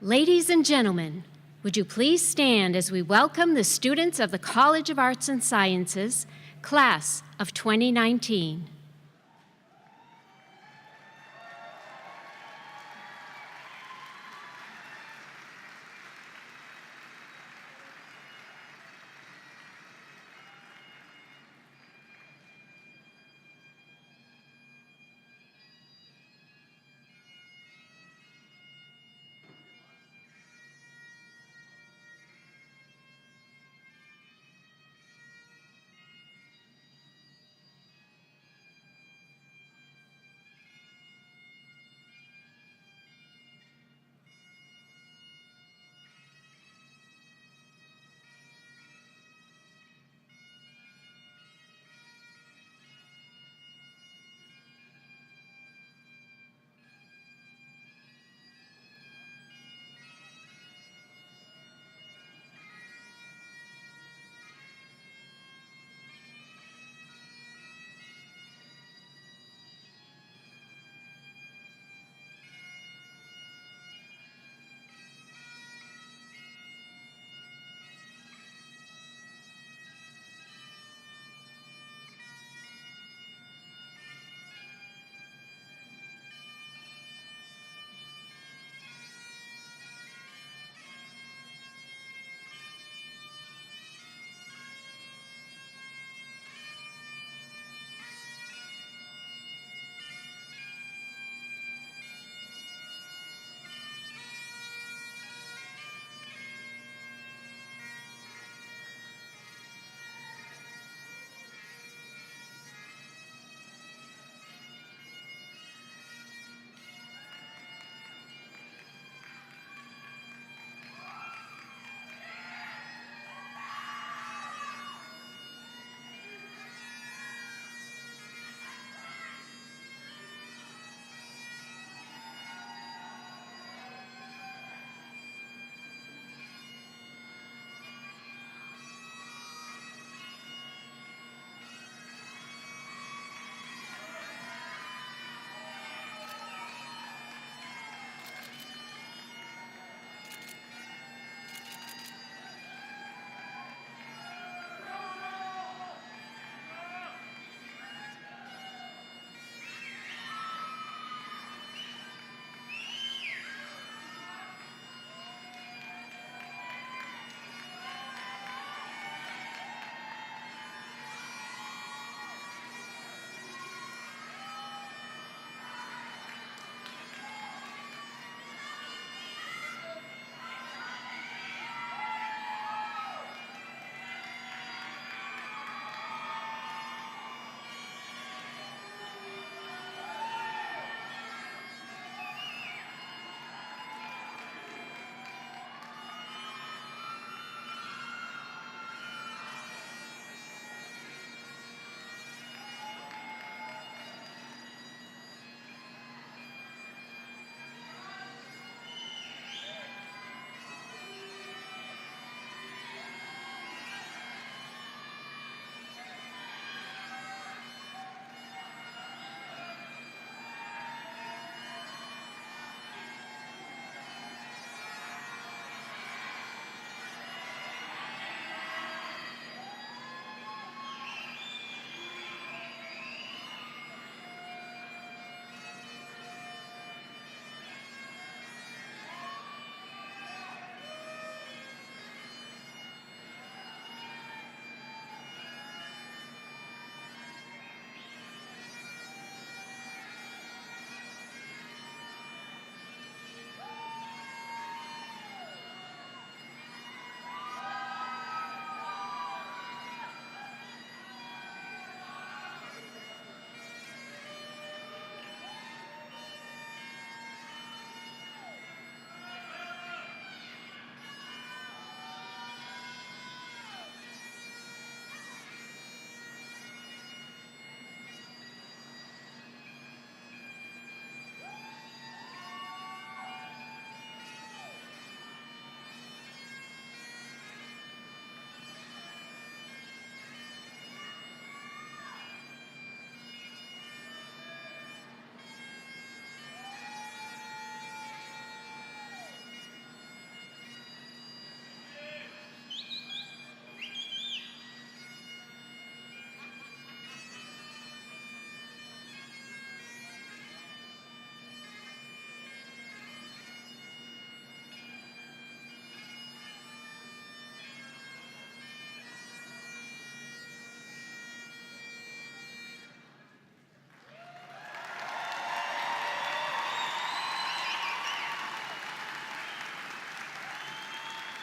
Ladies and gentlemen, would you please stand as we welcome the students of the College of Arts and Sciences, Class of 2019.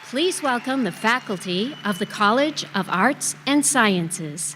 Please welcome the faculty of the College of Arts and Sciences.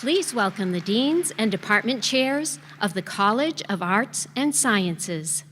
Please welcome the deans and department chairs of the College of Arts and Sciences.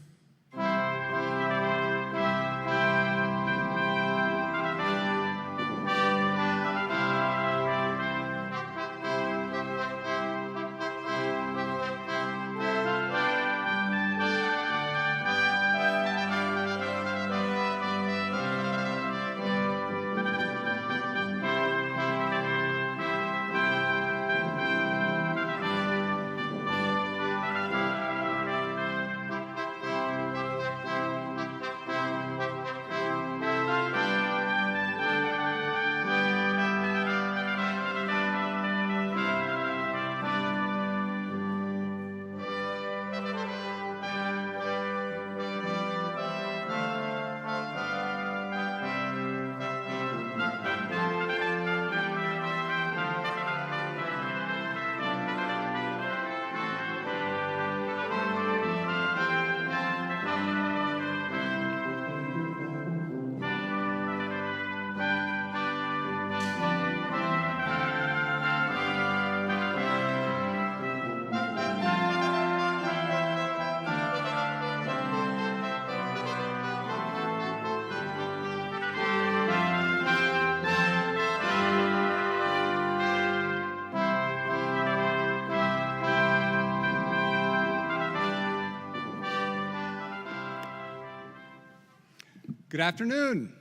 Good afternoon.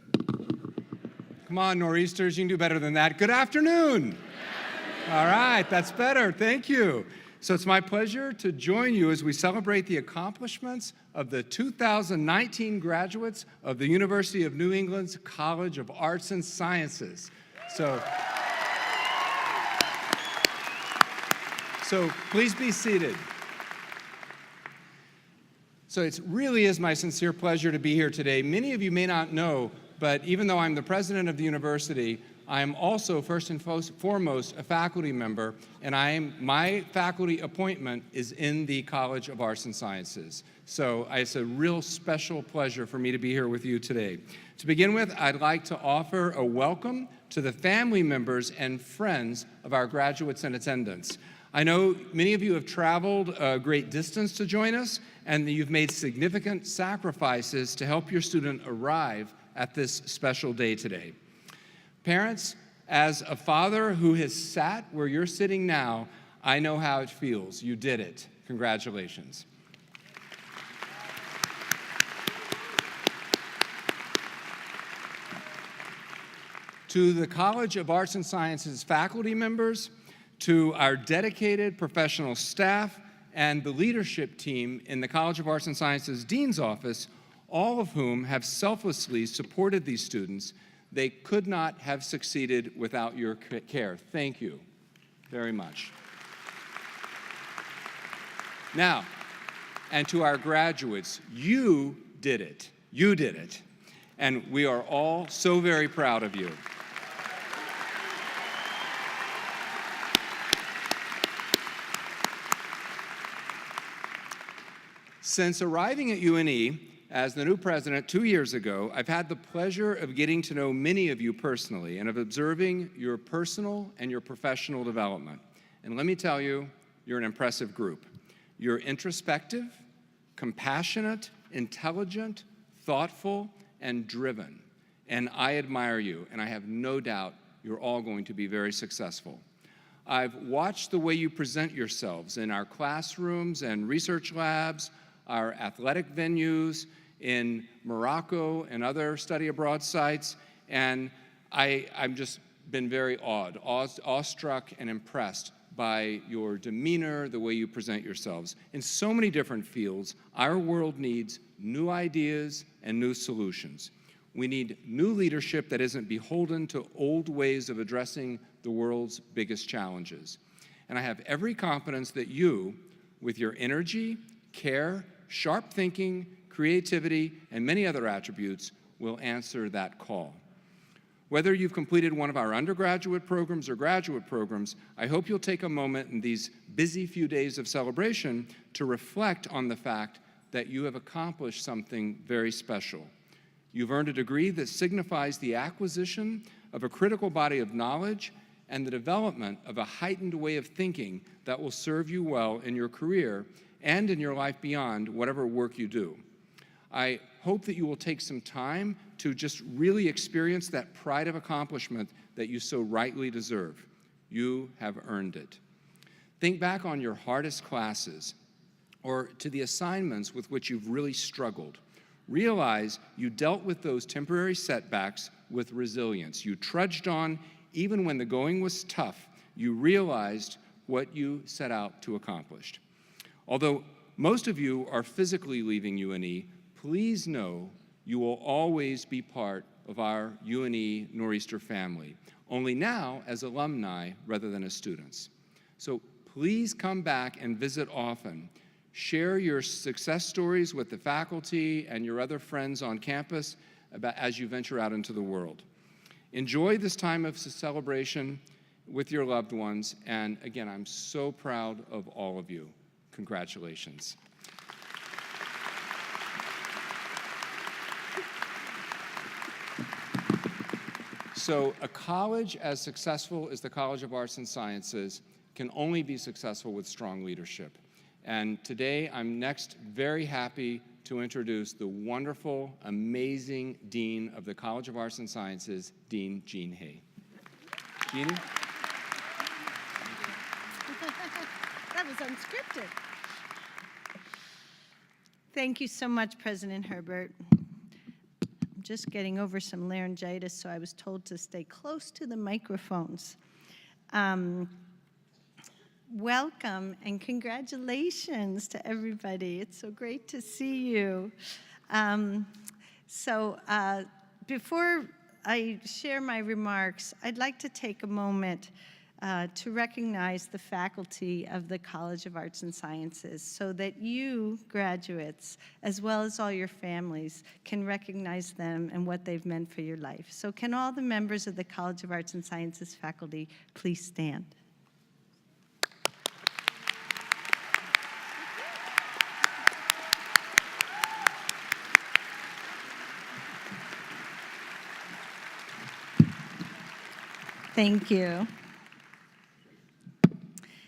Come on, Nor'easters, you can do better than that. Good afternoon. All right, that's better. Thank you. So it's my pleasure to join you as we celebrate the accomplishments of the 2019 graduates of the University of New England's College of Arts and Sciences. So So please be seated. So it really is my sincere pleasure to be here today. Many of you may not know, but even though I'm the president of the university, I am also first and foremost a faculty member, and my faculty appointment is in the College of Arts and Sciences. So it's a real special pleasure for me to be here with you today. To begin with, I'd like to offer a welcome to the family members and friends of our graduates in attendance. I know many of you have traveled a great distance to join us, and that you've made significant sacrifices to help your student arrive at this special day today. Parents, as a father who has sat where you're sitting now, I know how it feels. You did it. Congratulations. To the College of Arts and Sciences faculty members, to our dedicated professional staff, and the leadership team in the College of Arts and Sciences Dean's Office, all of whom have selflessly supported these students, they could not have succeeded without your care. Thank you very much. Now, and to our graduates, you did it. You did it. And we are all so very proud of you. Since arriving at UNE as the new president 2 years ago, I've had the pleasure of getting to know many of you personally and of observing your personal and your professional development. And let me tell you, you're an impressive group. You're introspective, compassionate, intelligent, thoughtful, and driven. And I admire you, and I have no doubt you're all going to be very successful. I've watched the way you present yourselves in our classrooms and research labs, our athletic venues, in Morocco and other study abroad sites, and I've just been very awestruck and impressed by your demeanor, the way you present yourselves. In so many different fields, our world needs new ideas and new solutions. We need new leadership that isn't beholden to old ways of addressing the world's biggest challenges. And I have every confidence that you, with your energy, care, sharp thinking, creativity, and many other attributes, will answer that call. Whether you've completed one of our undergraduate programs or graduate programs, I hope you'll take a moment in these busy few days of celebration to reflect on the fact that you have accomplished something very special. You've earned a degree that signifies the acquisition of a critical body of knowledge and the development of a heightened way of thinking that will serve you well in your career and in your life beyond whatever work you do. I hope that you will take some time to just really experience that pride of accomplishment that you so rightly deserve. You have earned it. Think back on your hardest classes or to the assignments with which you've really struggled. Realize you dealt with those temporary setbacks with resilience. You trudged on even when the going was tough. You realized what you set out to accomplish. Although most of you are physically leaving UNE, please know you will always be part of our UNE Nor'easter family, only now as alumni rather than as students. So please come back and visit often. Share your success stories with the faculty and your other friends on campus as you venture out into the world. Enjoy this time of celebration with your loved ones, and again, I'm so proud of all of you. Congratulations. So a college as successful as the College of Arts and Sciences can only be successful with strong leadership. And today, I'm next very happy to introduce the wonderful, amazing Dean of the College of Arts and Sciences, Dean Jean Hay. Jeannie? That was unscripted. Thank you so much, President Herbert. I'm just getting over some laryngitis, so I was told to stay close to the microphones. Welcome and congratulations to everybody. It's so great to see you. Before I share my remarks, I'd like to take a moment to recognize the faculty of the College of Arts and Sciences so that you, graduates, as well as all your families, can recognize them and what they've meant for your life. So can all the members of the College of Arts and Sciences faculty please stand? Thank you.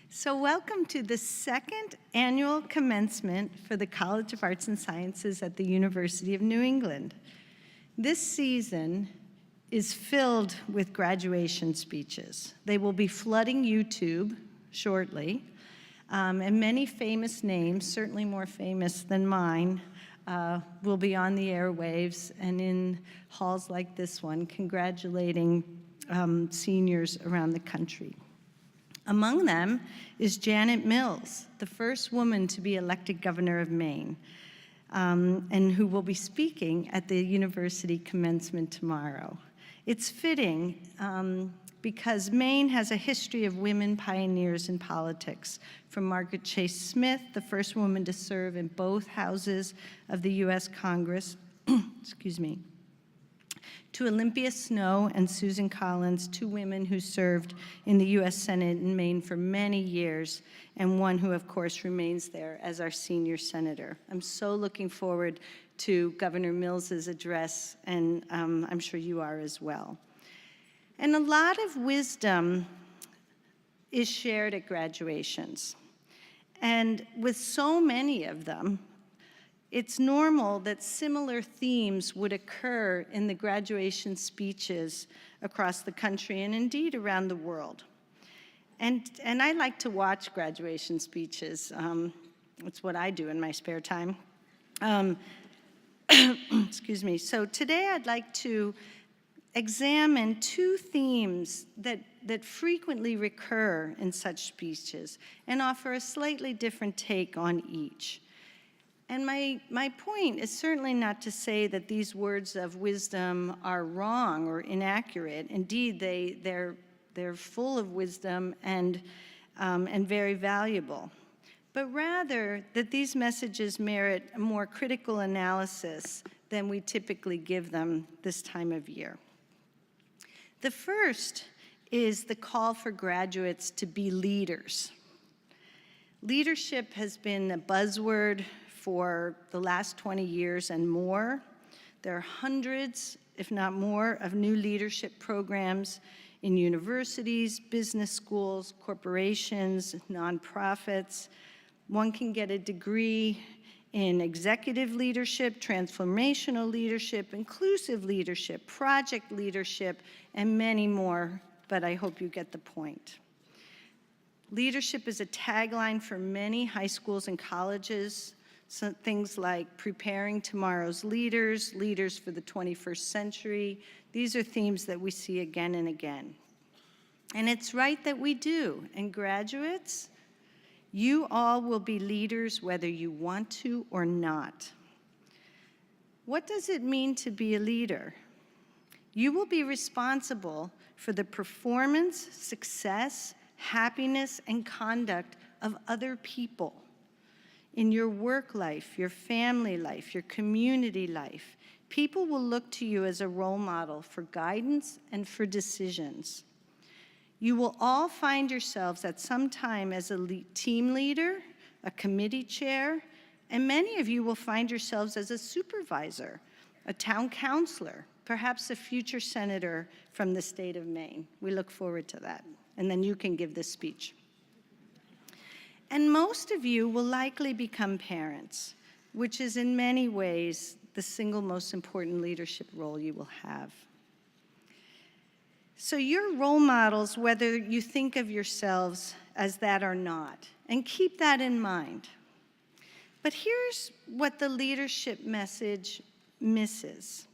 So welcome to the second annual commencement for the College of Arts and Sciences at the University of New England. This season is filled with graduation speeches. They will be flooding YouTube shortly, and many famous names, certainly more famous than mine, will be on the airwaves and in halls like this one, congratulating seniors around the country. Among them is Janet Mills, the first woman to be elected governor of Maine, and who will be speaking at the university commencement tomorrow. It's fitting because Maine has a history of women pioneers in politics, from Margaret Chase Smith, the first woman to serve in both houses of the U.S. Congress, excuse me, to Olympia Snow and Susan Collins, two women who served in the U.S. Senate in Maine for many years, and one who, of course, remains there as our senior senator. I'm so looking forward to Governor Mills's address, and I'm sure you are as well. And a lot of wisdom is shared at graduations. And with so many of them, it's normal that similar themes would occur in the graduation speeches across the country and indeed around the world. And I like to watch graduation speeches. It's what I do in my spare time. Excuse me. So today I'd like to examine two themes that frequently recur in such speeches and offer a slightly different take on each. And my point is certainly not to say that these words of wisdom are wrong or inaccurate. Indeed, they're full of wisdom and very valuable. But rather that these messages merit a more critical analysis than we typically give them this time of year. The first is the call for graduates to be leaders. Leadership has been a buzzword for the last 20 years and more. There are hundreds, if not more, of new leadership programs in universities, business schools, corporations, nonprofits. One can get a degree in executive leadership, transformational leadership, inclusive leadership, project leadership, and many more, but I hope you get the point. Leadership is a tagline for many high schools and colleges. So things like preparing tomorrow's leaders, leaders for the 21st century. These are themes that we see again and again. And it's right that we do. And graduates, you all will be leaders whether you want to or not. What does it mean to be a leader? You will be responsible for the performance, success, happiness, and conduct of other people in your work life, your family life, your community life. People will look to you as a role model for guidance and for decisions. You will all find yourselves at some time as a team leader, a committee chair, and many of you will find yourselves as a supervisor, a town councilor, perhaps a future senator from the state of Maine. We look forward to that. And then you can give this speech. And most of you will likely become parents, which is in many ways the single most important leadership role you will have. So you're role models whether you think of yourselves as that or not, and keep that in mind. But here's what the leadership message misses.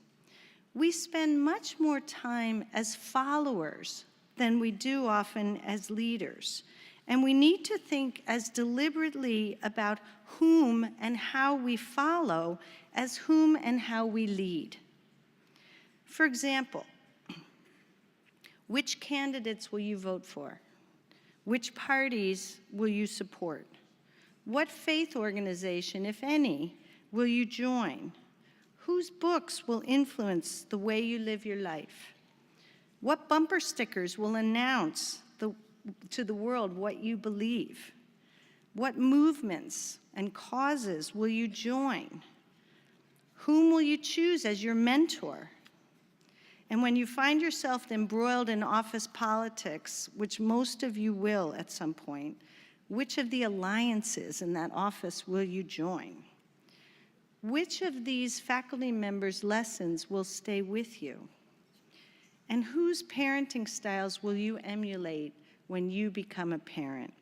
We spend much more time as followers than we do often as leaders. And we need to think as deliberately about whom and how we follow as whom and how we lead. For example, which candidates will you vote for? Which parties will you support? What faith organization, if any, will you join? Whose books will influence the way you live your life? What bumper stickers will announce to the world what you believe? What movements and causes will you join? Whom will you choose as your mentor? And when you find yourself embroiled in office politics, which most of you will at some point, which of the alliances in that office will you join? Which of these faculty members' lessons will stay with you? And whose parenting styles will you emulate when you become a parent?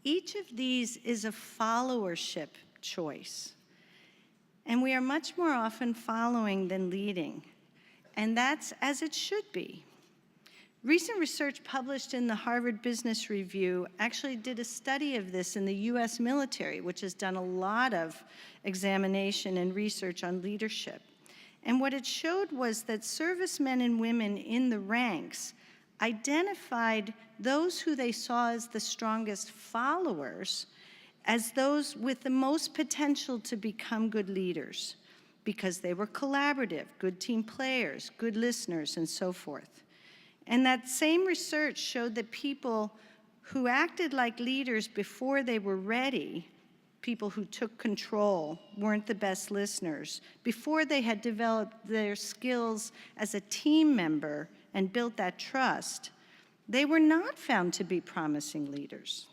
Each of these is a followership choice. And we are much more often following than leading. And that's as it should be. Recent research published in the Harvard Business Review actually did a study of this in the US military, which has done a lot of examination and research on leadership. And what it showed was that servicemen and women in the ranks identified those who they saw as the strongest followers as those with the most potential to become good leaders, because they were collaborative, good team players, good listeners, and so forth. And that same research showed that people who acted like leaders before they were ready, people who took control, weren't the best listeners, before they had developed their skills as a team member and built that trust, they were not found to be promising leaders.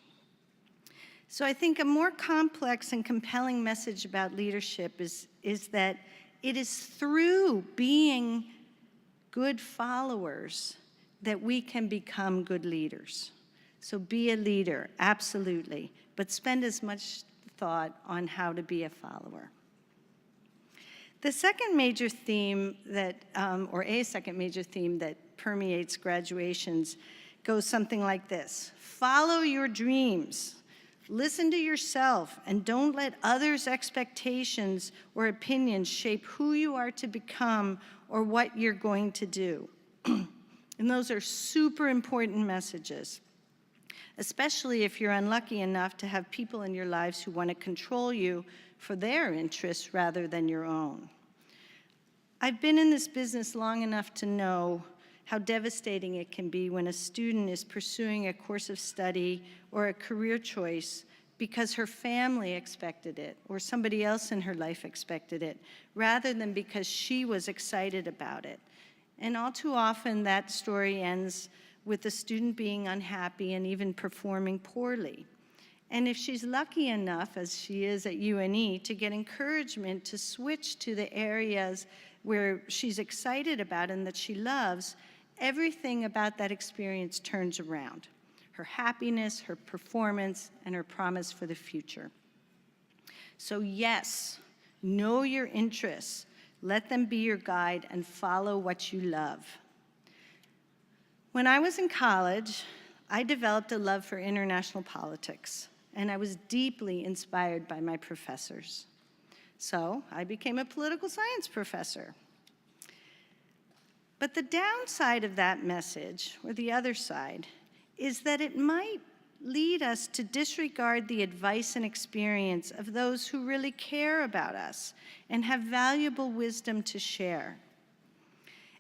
So I think a more complex and compelling message about leadership is that it is through being good followers that we can become good leaders. So be a leader, absolutely, but spend as much thought on how to be a follower. The second major theme that, or a second major theme that permeates graduations goes something like this: follow your dreams. Listen to yourself and don't let others' expectations or opinions shape who you are to become or what you're going to do. And those are super important messages, especially if you're unlucky enough to have people in your lives who want to control you for their interests rather than your own. I've been in this business long enough to know how devastating it can be when a student is pursuing a course of study or a career choice because her family expected it or somebody else in her life expected it, rather than because she was excited about it. And all too often that story ends with the student being unhappy and even performing poorly. And if she's lucky enough, as she is at UNE, to get encouragement to switch to the areas where she's excited about and that she loves, everything about that experience turns around: her happiness, her performance, and her promise for the future. So yes, know your interests. Let them be your guide and follow what you love. When I was in college, I developed a love for international politics, and I was deeply inspired by my professors. So I became a political science professor. But the downside of that message, or the other side, is that it might lead us to disregard the advice and experience of those who really care about us and have valuable wisdom to share.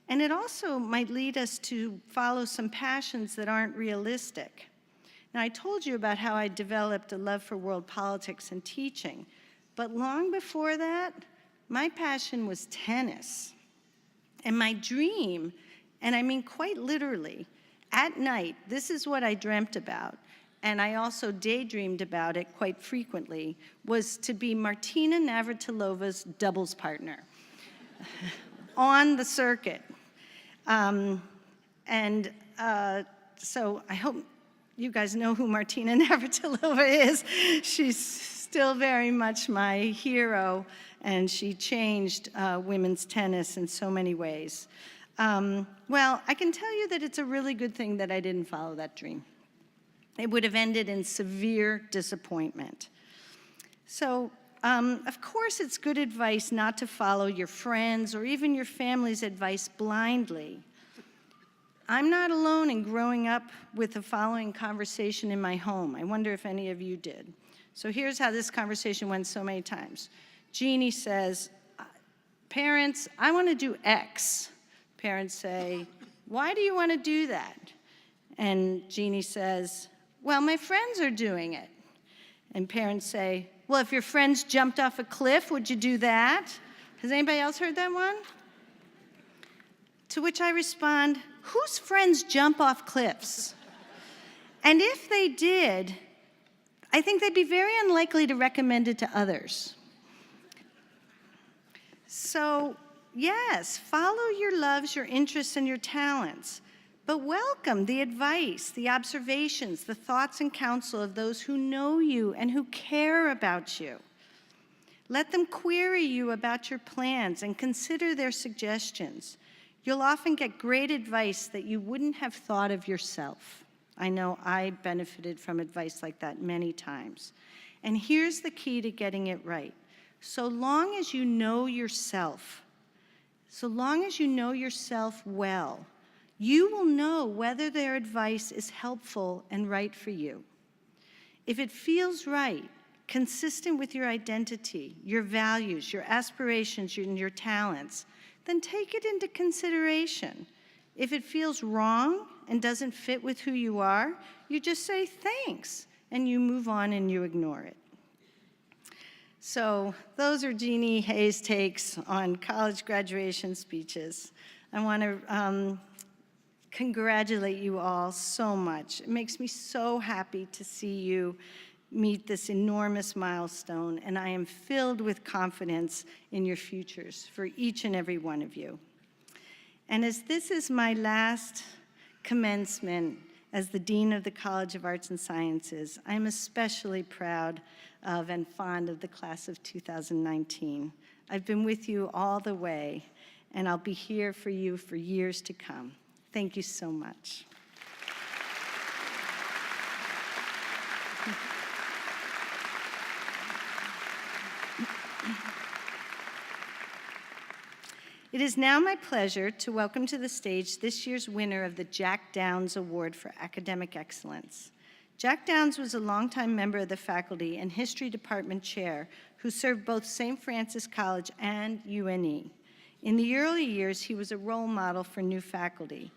And it also might lead us to follow some passions that aren't realistic. Now, I told you about how I developed a love for world politics and teaching, but long before that, my passion was tennis. And my dream, and I mean quite literally, at night, this is what I dreamt about, and I also daydreamed about it quite frequently, was to be Martina Navratilova's doubles partner on the circuit. So I hope you guys know who Martina Navratilova is. She's still very much my hero, and she changed women's tennis in so many ways. Well, I can tell you that it's a really good thing that I didn't follow that dream. It would have ended in severe disappointment. So, of course, it's good advice not to follow your friends or even your family's advice blindly. I'm not alone in growing up with the following conversation in my home. I wonder if any of you did. So here's how this conversation went so many times. Jeannie says, parents, I want to do X. Parents say, why do you want to do that? And Jeannie says, well, my friends are doing it. And parents say, well, if your friends jumped off a cliff, would you do that? Has anybody else heard that one? To which I respond, whose friends jump off cliffs? And if they did, I think they'd be very unlikely to recommend it to others. So, yes, follow your loves, your interests, and your talents, but welcome the advice, the observations, the thoughts and counsel of those who know you and who care about you. Let them query you about your plans and consider their suggestions. You'll often get great advice that you wouldn't have thought of yourself. I know I benefited from advice like that many times. And here's the key to getting it right. So long as you know yourself, well, you will know whether their advice is helpful and right for you. If it feels right, consistent with your identity, your values, your aspirations, and your talents, then take it into consideration. If it feels wrong and doesn't fit with who you are, you just say thanks, and you move on and you ignore it. So those are Jeannie Hayes' takes on college graduation speeches. I want to congratulate you all so much. It makes me so happy to see you meet this enormous milestone, and I am filled with confidence in your futures for each and every one of you. And as this is my last commencement as the Dean of the College of Arts and Sciences, I'm especially proud of and fond of the class of 2019. I've been with you all the way, and I'll be here for you for years to come. Thank you so much. It is now my pleasure to welcome to the stage this year's winner of the Jack Downs Award for Academic Excellence. Jack Downs was a longtime member of the faculty and history department chair who served both St. Francis College and UNE. In the early years, he was a role model for new faculty,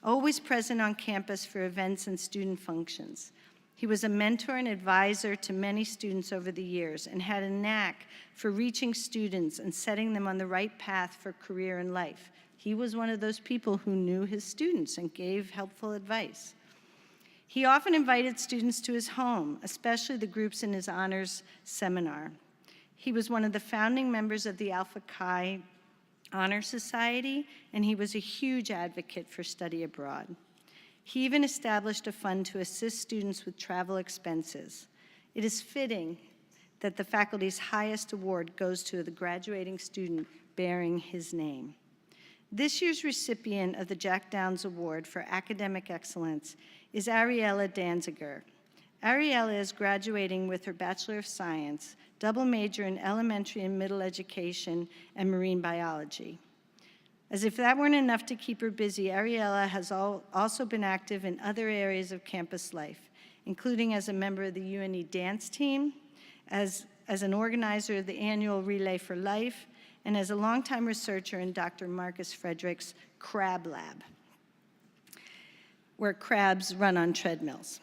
always present on campus for events and student functions. He was a mentor and advisor to many students over the years and had a knack for reaching students and setting them on the right path for career and life. He was one of those people who knew his students and gave helpful advice. He often invited students to his home, especially the groups in his honors seminar. He was one of the founding members of the Alpha Chi Honor Society, and he was a huge advocate for study abroad. He even established a fund to assist students with travel expenses. It is fitting that the faculty's highest award goes to the graduating student bearing his name. This year's recipient of the Jack Downs Award for Academic Excellence is Ariella Danziger. Ariella is graduating with her Bachelor of Science, double major in elementary and middle education and marine biology. As if that weren't enough to keep her busy, Ariella has also been active in other areas of campus life, including as a member of the UNE dance team, as an organizer of the annual Relay for Life, and as a longtime researcher in Dr. Marcus Frederick's Crab Lab, where crabs run on treadmills.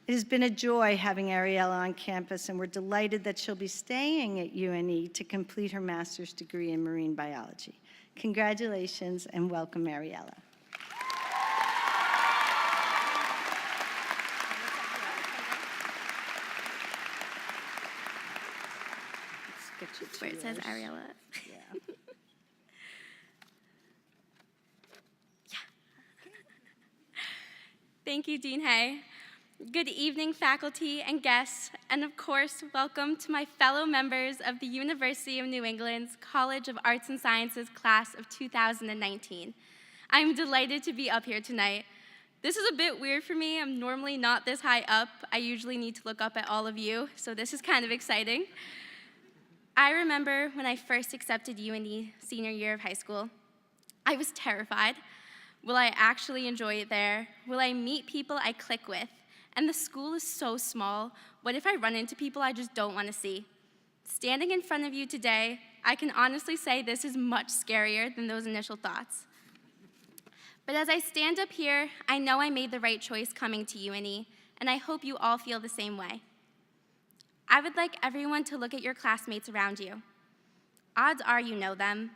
It has been a joy having Ariella on campus, and we're delighted that she'll be staying at UNE to complete her master's degree in marine biology. Congratulations and welcome, Ariella. Where it says Ariella. Yeah. Thank you, Dean Hay. Good evening, faculty and guests, and of course, welcome to my fellow members of the University of New England's College of Arts and Sciences class of 2019. I'm delighted to be up here tonight. This is a bit weird for me. I'm normally not this high up. I usually need to look up at all of you, so this is kind of exciting. I remember when I first accepted UNE senior year of high school. I was terrified. Will I actually enjoy it there? Will I meet people I click with? And the school is so small. What if I run into people I just don't want to see? Standing in front of you today, I can honestly say this is much scarier than those initial thoughts. But as I stand up here, I know I made the right choice coming to UNE, and I hope you all feel the same way. I would like everyone to look at your classmates around you. Odds are you know them,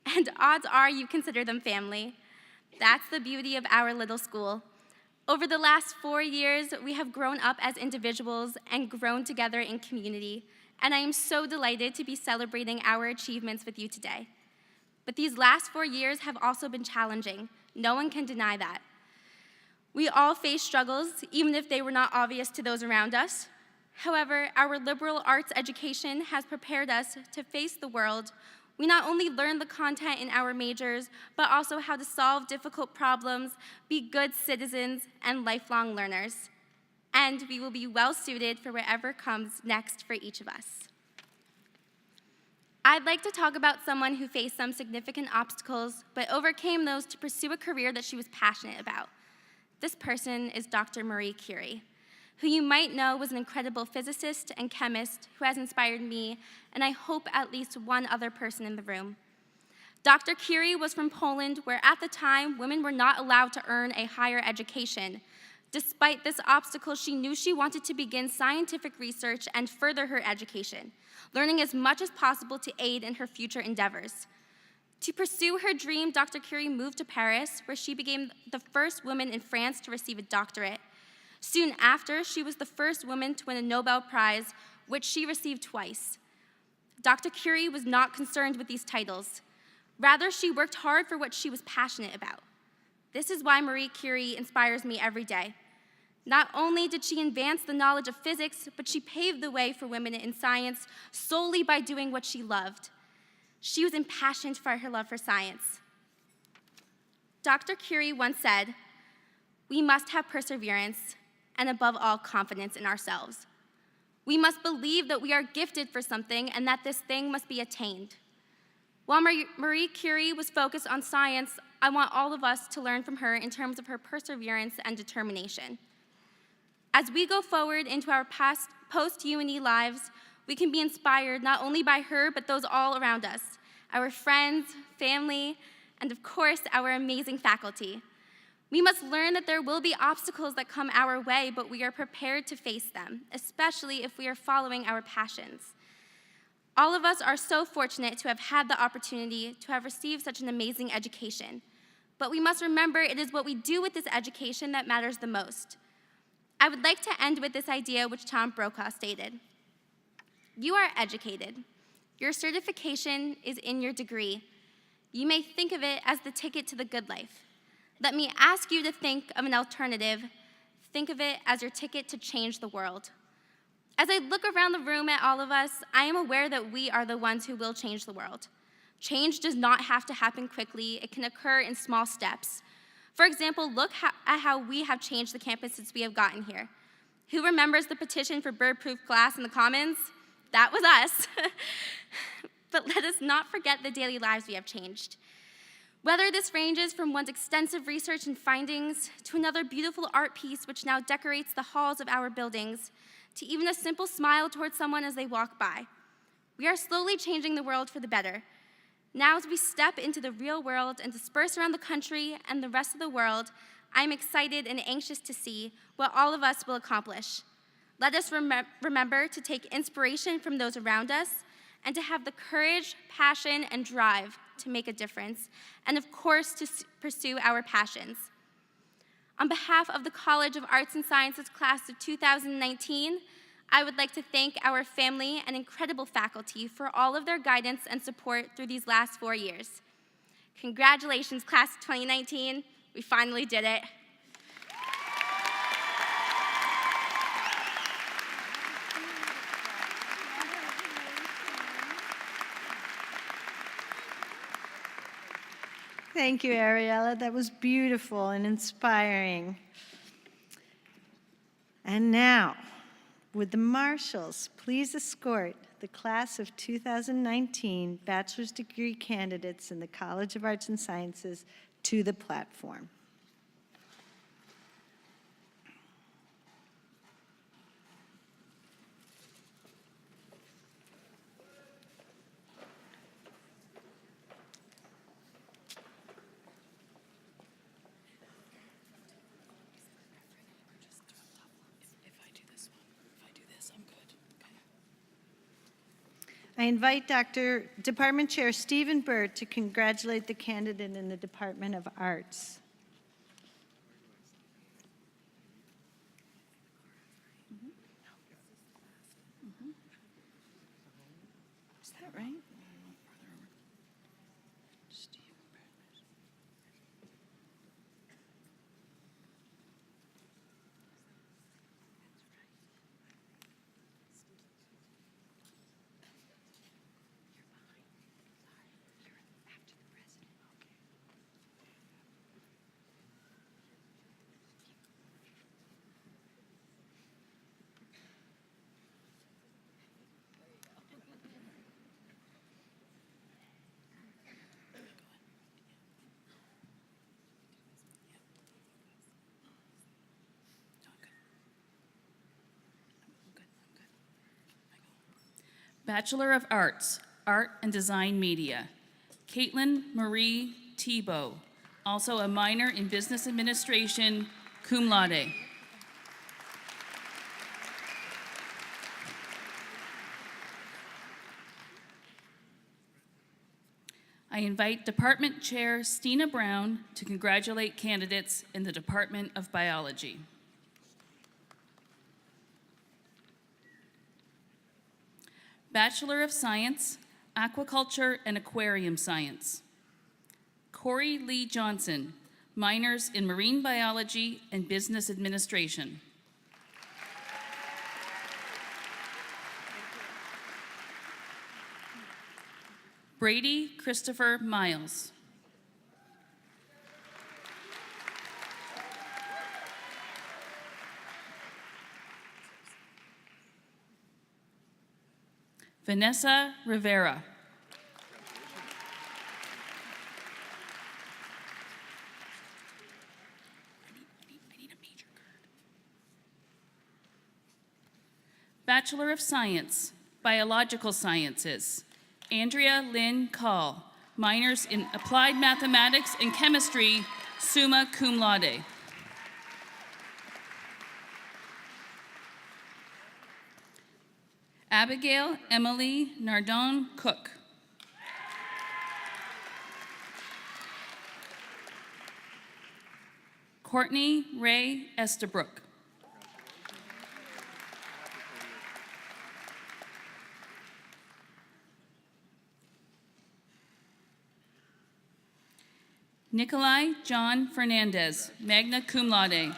and odds are you consider them family. That's the beauty of our little school. Over the last 4 years, we have grown up as individuals and grown together in community, and I am so delighted to be celebrating our achievements with you today. But these last 4 years have also been challenging. No one can deny that. We all face struggles, even if they were not obvious to those around us. However, our liberal arts education has prepared us to face the world. We not only learn the content in our majors, but also how to solve difficult problems, be good citizens, and lifelong learners. And we will be well suited for whatever comes next for each of us. I'd like to talk about someone who faced some significant obstacles, but overcame those to pursue a career that she was passionate about. This person is Dr. Marie Curie, who you might know was an incredible physicist and chemist who has inspired me, and I hope at least one other person in the room. Dr. Curie was from Poland, where at the time, women were not allowed to earn a higher education. Despite this obstacle, she knew she wanted to begin scientific research and further her education, learning as much as possible to aid in her future endeavors. To pursue her dream, Dr. Curie moved to Paris, where she became the first woman in France to receive a doctorate. Soon after, she was the first woman to win a Nobel Prize, which she received twice. Dr. Curie was not concerned with these titles. Rather, she worked hard for what she was passionate about. This is why Marie Curie inspires me every day. Not only did she advance the knowledge of physics, but she paved the way for women in science solely by doing what she loved. She was impassioned by her love for science. Dr. Curie once said, "We must have perseverance and above all, confidence in ourselves. We must believe that we are gifted for something and that this thing must be attained." While Marie Curie was focused on science, I want all of us to learn from her in terms of her perseverance and determination. As we go forward into our post-UNE lives, we can be inspired not only by her, but those all around us, our friends, family, and of course, our amazing faculty. We must learn that there will be obstacles that come our way, but we are prepared to face them, especially if we are following our passions. All of us are so fortunate to have had the opportunity to have received such an amazing education. But we must remember it is what we do with this education that matters the most. I would like to end with this idea which Tom Brokaw stated. You are educated. Your certification is in your degree. You may think of it as the ticket to the good life. Let me ask you to think of an alternative. Think of it as your ticket to change the world. As I look around the room at all of us, I am aware that we are the ones who will change the world. Change does not have to happen quickly. It can occur in small steps. For example, look at how we have changed the campus since we have gotten here. Who remembers the petition for bird-proof glass in the Commons? That was us. But let us not forget the daily lives we have changed. Whether this ranges from one's extensive research and findings to another beautiful art piece which now decorates the halls of our buildings, to even a simple smile towards someone as they walk by. We are slowly changing the world for the better. Now, as we step into the real world and disperse around the country and the rest of the world, I am excited and anxious to see what all of us will accomplish. Let us remember to take inspiration from those around us and to have the courage, passion, and drive to make a difference, and of course, to pursue our passions. On behalf of the College of Arts and Sciences class of 2019, I would like to thank our family and incredible faculty for all of their guidance and support through these last 4 years. Congratulations, class of 2019. We finally did it. Thank you, Ariella. That was beautiful and inspiring. And now, would the marshals please escort the class of 2019 bachelor's degree candidates in the College of Arts and Sciences to the platform. I invite Department Chair Stephen Byrd to congratulate the candidate in the Department of Arts. Is that right? Bachelor of Arts, Art and Design Media, Caitlin Marie Tebow, also a minor in Business Administration, cum laude. I invite Department Chair Stina Brown to congratulate candidates in the Department of Biology. Bachelor of Science, Aquaculture and Aquarium Science. Corey Lee Johnson, minors in Marine Biology and Business Administration. Brady Christopher Miles. Vanessa Rivera. Bachelor of Science, Biological Sciences, Andrea Lynn Call, minors in Applied Mathematics and Chemistry, summa cum laude. Abigail Emily Nardone Cook. Courtney Ray Estabrook. Nikolai John Fernandez, magna cum laude.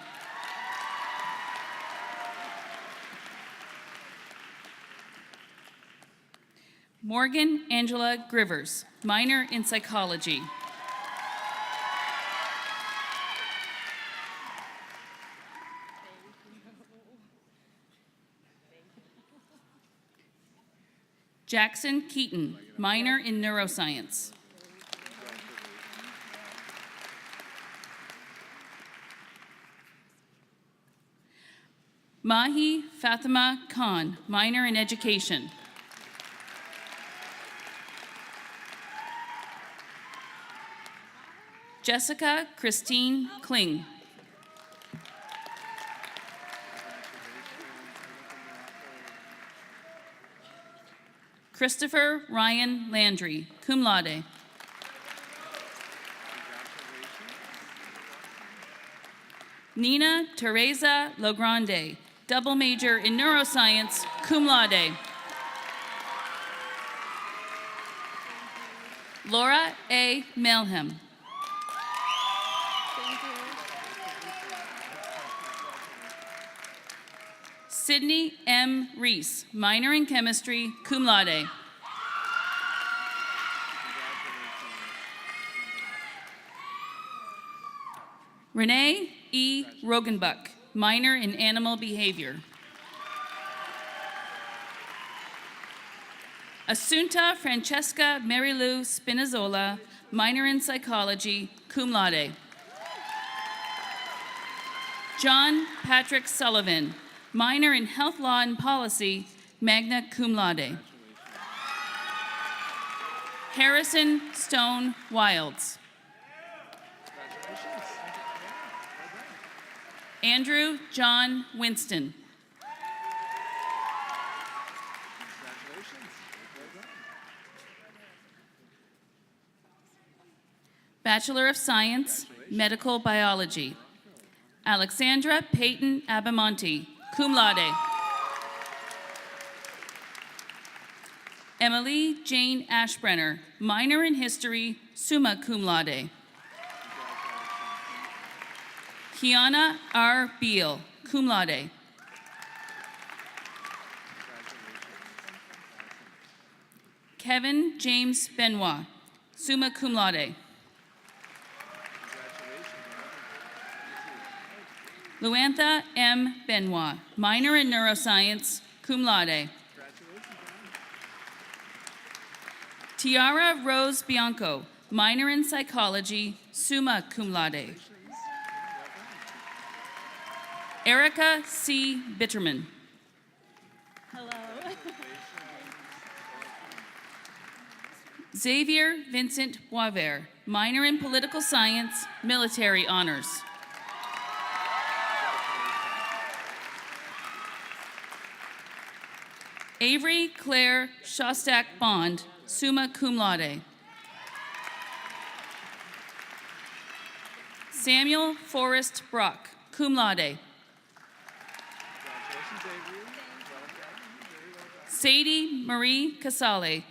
Morgan Angela Grivers, minor in psychology. Jackson Keaton, minor in neuroscience. Mahi Fatima Khan, minor in education. Jessica Christine Kling. Christopher Ryan Landry, cum laude. Nina Teresa Logrande, double major in neuroscience, cum laude. Laura A. Melham. Sydney M. Reese, minor in chemistry, cum laude. Renee E. Rogenbuck, minor in animal behavior. Assunta Francesca Marilou Spinazzola, minor in psychology, cum laude. John Patrick Sullivan, minor in health law and policy, magna cum laude. Harrison Stone Wilds. Andrew John Winston. Bachelor of Science, Medical Biology. Alexandra Peyton Abamonte, cum laude. Emily Jane Ashbrenner, minor in history, summa cum laude. Kiana R. Beal, cum laude. Kevin James Benoit, summa cum laude. Luantha M. Benoit, minor in neuroscience, cum laude. Tiara Rose Bianco, minor in psychology, summa cum laude. Erica C. Bitterman. Hello. Xavier Vincent Boisvert, minor in political science, military honors. Avery Claire Shostak Bond, summa cum laude. Samuel Forrest Brock, cum laude. Sadie Marie Casale,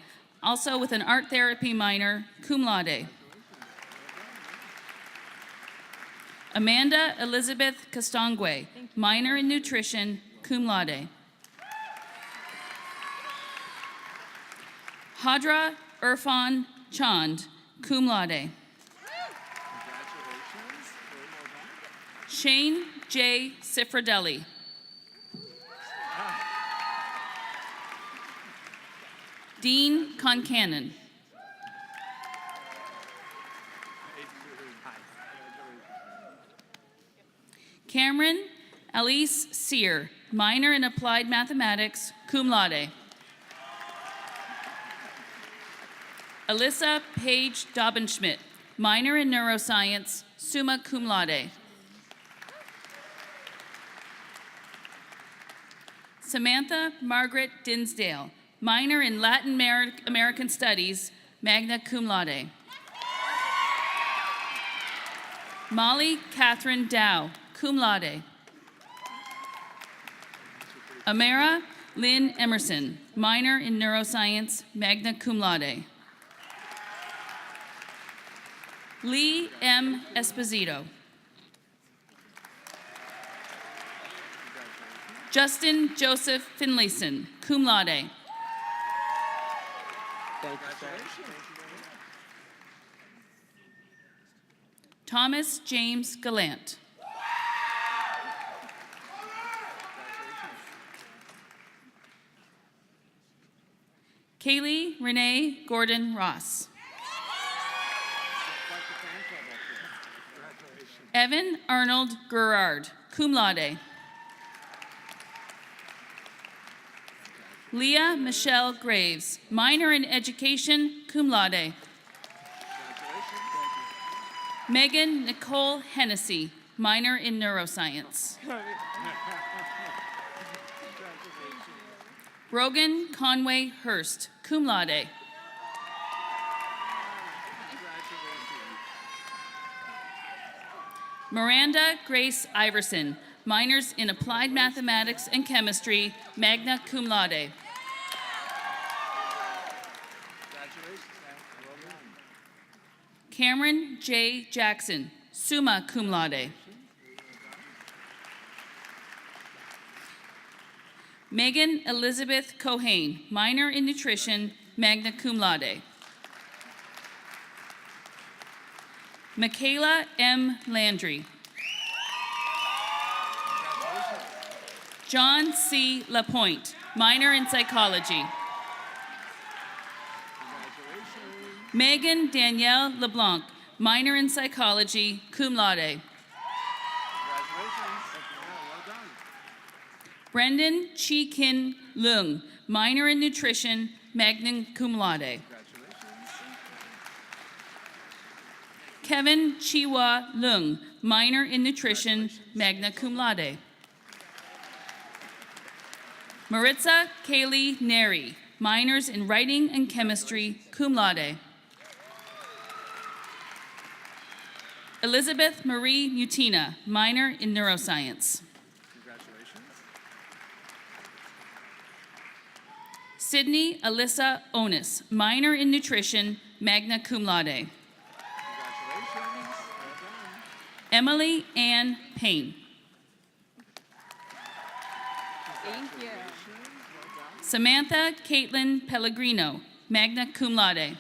also with an art therapy minor, cum laude. Amanda Elizabeth Castongue, minor in nutrition, cum laude. Hadra Irfan Chand, cum laude. Shane J. Cifradelli. Dean Concannon. Cameron Elise Sear, minor in applied mathematics, cum laude. Alyssa Paige Dobbenschmidt, minor in neuroscience, summa cum laude. Samantha Margaret Dinsdale, minor in Latin American Studies, magna cum laude. Molly Catherine Dow, cum laude. Amara Lynn Emerson, minor in neuroscience, magna cum laude. Lee M. Esposito. Justin Joseph Finlayson, cum laude. Thomas James Gallant. Kaylee Renee Gordon Ross. Evan Arnold Gerard, cum laude. Leah Michelle Graves, minor in education, cum laude. Megan Nicole Hennessy, minor in neuroscience. Brogan Conway Hurst, cum laude. Miranda Grace Iverson, minors in applied mathematics and chemistry, magna cum laude. Cameron J. Jackson, summa cum laude. Megan Elizabeth Cohane, minor in nutrition, magna cum laude. Michaela M. Landry. John C. Lapointe, minor in psychology. Megan Danielle LeBlanc, minor in psychology, cum laude. Brendan Chi Kin Leung, minor in nutrition, magna cum laude. Kevin Chiwa Leung, minor in nutrition, magna cum laude. Maritza Kaylee Neri, minors in writing and chemistry, cum laude. Elizabeth Marie Mutina, minor in neuroscience. Sydney Alyssa Onis, minor in nutrition, magna cum laude. Emily Ann Payne. Thank you. Samantha Caitlin Pellegrino, magna cum laude.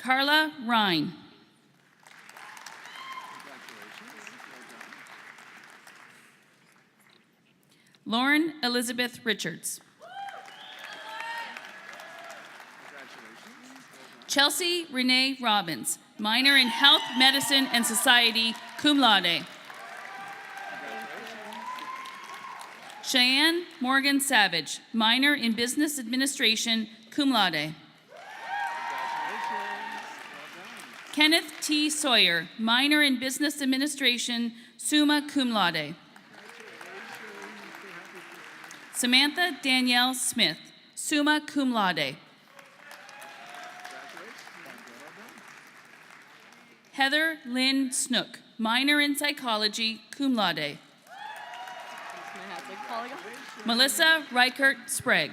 Carla Rhine. Lauren Elizabeth Richards. Chelsea Renee Robbins, minor in health, medicine, and society, cum laude. Cheyenne Morgan Savage, minor in business administration, cum laude. Kenneth T. Sawyer, minor in business administration, summa cum laude. Samantha Danielle Smith, summa cum laude. Heather Lynn Snook, minor in psychology, cum laude. Melissa Reichert Sprague.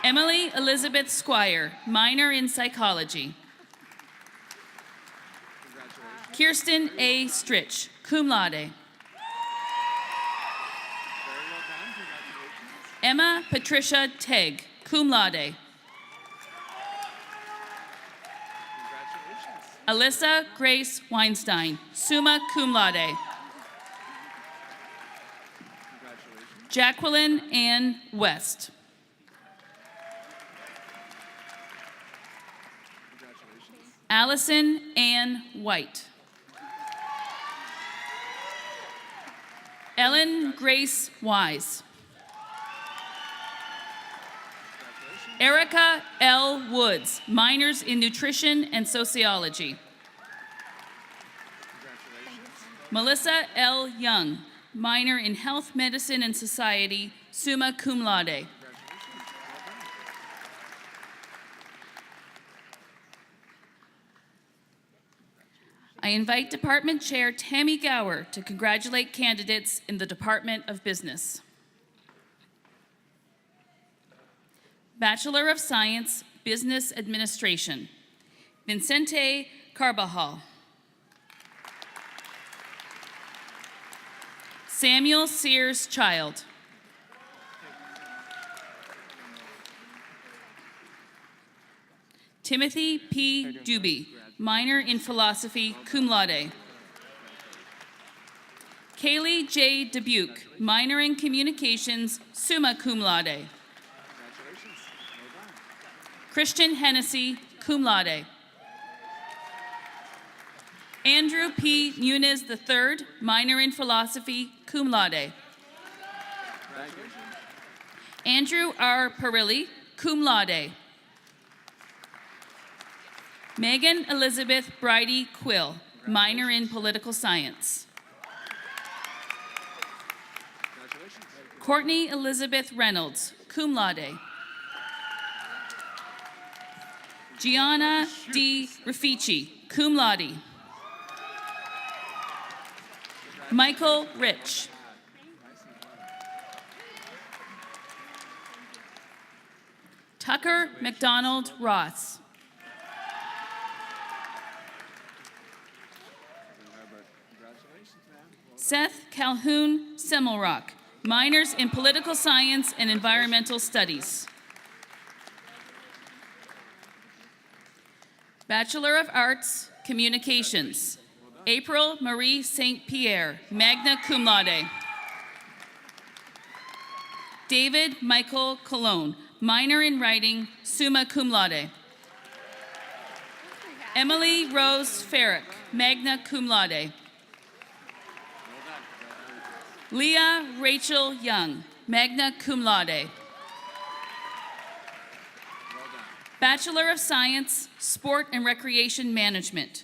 Emily Elizabeth Squire, minor in psychology. Kirsten A. Stritch, cum laude. Emma Patricia Tegg, cum laude. Alyssa Grace Weinstein, summa cum laude. Jacqueline Ann West. Allison Ann White. Ellen Grace Wise. Erica L. Woods, minors in nutrition and sociology. Melissa L. Young, minor in health, medicine, and society, summa cum laude. I invite Department Chair Tammy Gower to congratulate candidates in the Department of Business. Bachelor of Science, Business Administration, Vincente Carbajal. Samuel Sears Child. Timothy P. Doobie, minor in philosophy, cum laude. Kaylee J. Dubuque, minor in communications, summa cum laude. Christian Hennessy, cum laude. Andrew P. Muniz III, minor in philosophy, cum laude. Andrew R. Perilli, cum laude. Megan Elizabeth Bridie Quill, minor in political science. Courtney Elizabeth Reynolds, cum laude. Gianna D. Rafici, cum laude. Michael Rich. Tucker McDonald Ross. Seth Calhoun Semmelrock, minors in political science and environmental studies. Bachelor of Arts, Communications, April Marie St. Pierre, magna cum laude. David Michael Colon, minor in writing, summa cum laude. Emily Rose Farrick, magna cum laude. Leah Rachel Young, magna cum laude. Bachelor of Science, Sport and Recreation Management.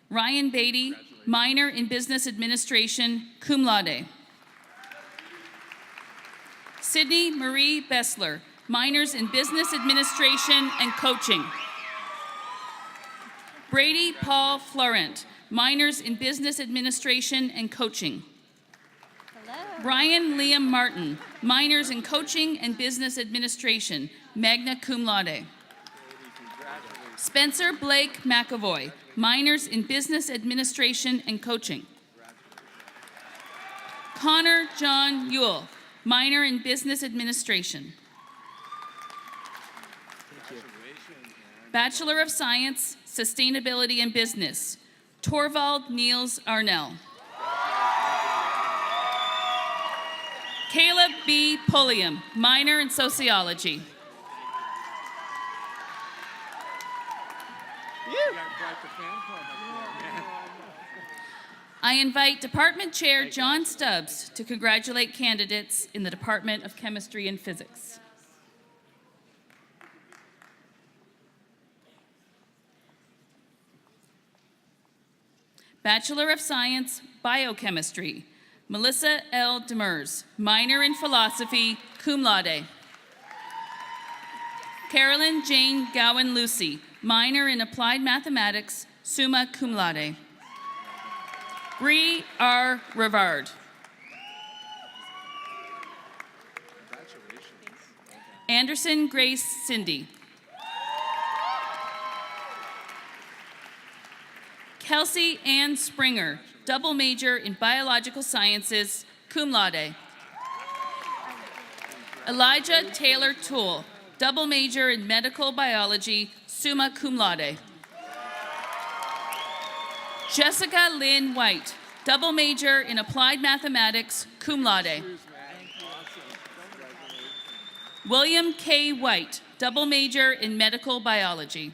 Ryan Beatty, minor in Business Administration, cum laude. Sydney Marie Bessler, minors in Business Administration and Coaching. Brady Paul Florent, minors in Business Administration and Coaching. Brian Liam Martin, minors in Coaching and Business Administration, magna cum laude. Spencer Blake McAvoy, minors in Business Administration and Coaching. Connor John Ewell, minor in Business Administration. Bachelor of Science, Sustainability and Business, Torvald Niels Arnell. Caleb B. Pulliam, minor in Sociology. I invite Department Chair John Stubbs to congratulate candidates in the Department of Chemistry and Physics. Bachelor of Science, Biochemistry, Melissa L. Demers, minor in Philosophy, cum laude. Carolyn Jane Gowan Lucy, minor in Applied Mathematics, summa cum laude. Bree R. Rivard. Anderson Grace Cindy. Kelsey Ann Springer, double major in Biological Sciences, cum laude. Elijah Taylor Toole, double major in Medical Biology, summa cum laude. Jessica Lynn White, double major in Applied Mathematics, cum laude. William K. White, double major in Medical Biology.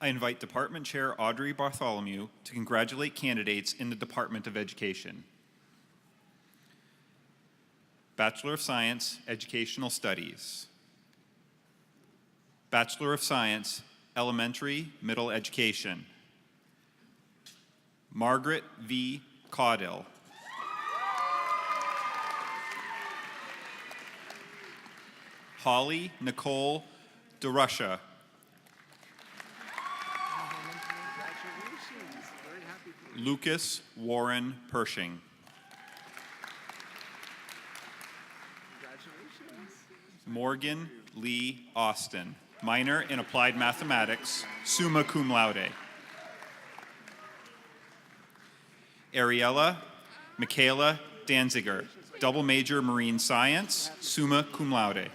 I invite Department Chair Audrey Bartholomew to congratulate candidates in the Department of Education. Bachelor of Science, Educational Studies. Bachelor of Science, Elementary, Middle Education. Margaret V. Caudill. Holly Nicole DeRusha. Lucas Warren Pershing. Morgan Lee Austin, minor in Applied Mathematics, summa cum laude. Ariella Michaela Danziger, double major Marine Science, summa cum laude.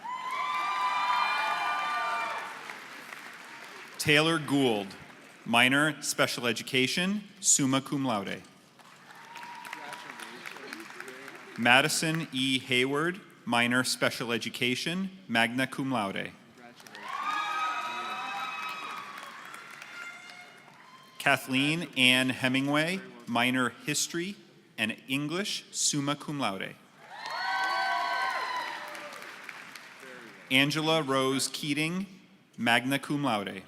Taylor Gould, minor Special Education, summa cum laude. Madison E. Hayward, minor Special Education, magna cum laude. Kathleen Ann Hemingway, minor History and English, summa cum laude. Angela Rose Keating, magna cum laude.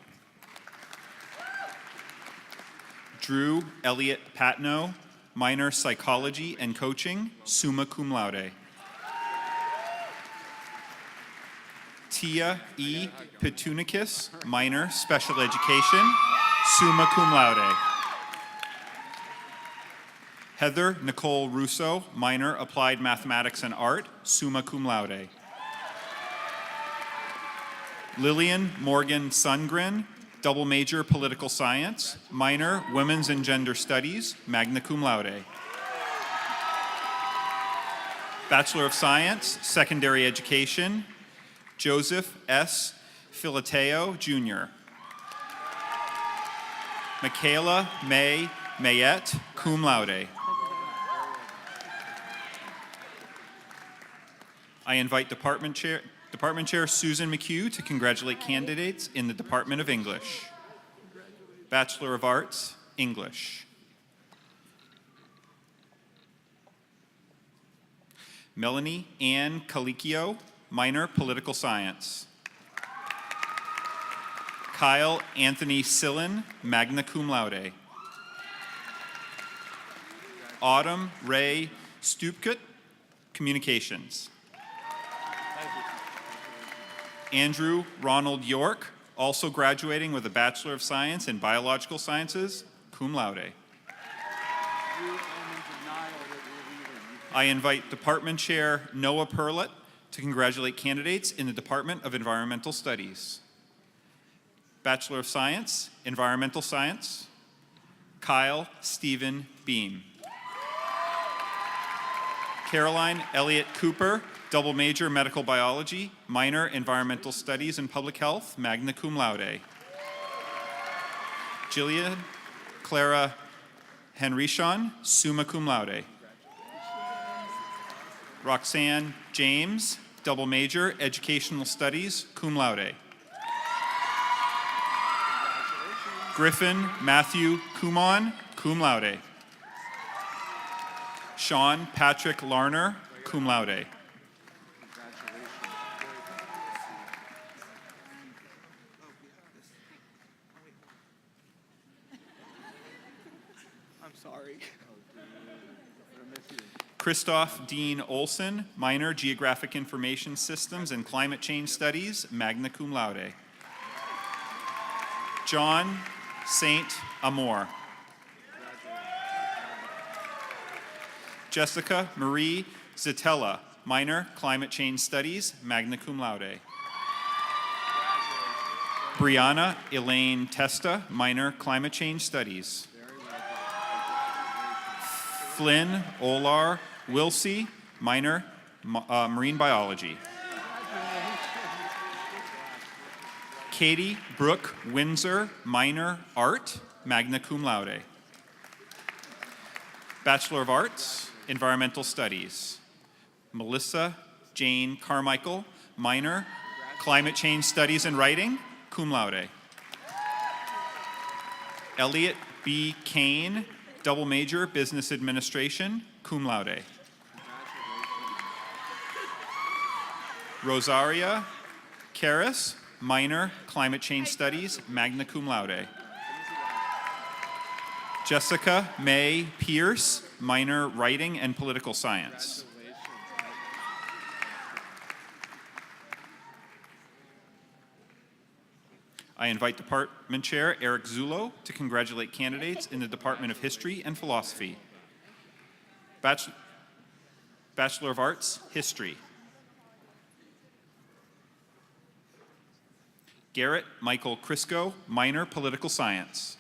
Drew Elliott Patno, minor Psychology and Coaching, summa cum laude. Tia E. Petunikis, minor Special Education, summa cum laude. Heather Nicole Russo, minor Applied Mathematics and Art, summa cum laude. Lillian Morgan Sundgren, double major political science, minor women's and gender studies, magna cum laude. Bachelor of Science, secondary education, Joseph S. Filateo, Jr. Michaela May Mayette, cum laude. I invite Department Chair Susan McHugh to congratulate candidates in the Department of English. Bachelor of Arts, English. Melanie Ann Calicchio, minor political science. Kyle Anthony Sillin, magna cum laude. Autumn Ray Stupkut, communications. Andrew Ronald York, also graduating with a Bachelor of Science in Biological Sciences, cum laude. I invite Department Chair Noah Perlett to congratulate candidates in the Department of Environmental Studies. Bachelor of Science, Environmental Science, Kyle Stephen Beam. Caroline Elliott Cooper, double major medical biology, minor environmental studies and public health, magna cum laude. Jillian Clara Henrichon, summa cum laude. Roxanne James, double major educational studies, cum laude. Griffin Matthew Kumon, cum laude. Sean Patrick Larner, cum laude. Christoph Dean Olson, minor Geographic Information Systems and Climate Change Studies, magna cum laude. John Saint Amour. Jessica Marie Zitella, minor Climate Change Studies, magna cum laude. Brianna Elaine Testa, minor Climate Change Studies. Flynn Olar Wilsey, minor Marine Biology. Katie Brooke Windsor, minor Art, magna cum laude. Bachelor of Arts, Environmental Studies. Melissa Jane Carmichael, minor Climate Change Studies and Writing, cum laude. Elliot B. Kane, double major Business Administration, cum laude. Rosaria Karras, minor Climate Change Studies, magna cum laude. Jessica May Pierce, minor Writing and Political Science. I invite Department Chair Eric Zullo to congratulate candidates in the Department of History and Philosophy. Bachelor of Arts, History. Garrett Michael Crisco, minor Political Science.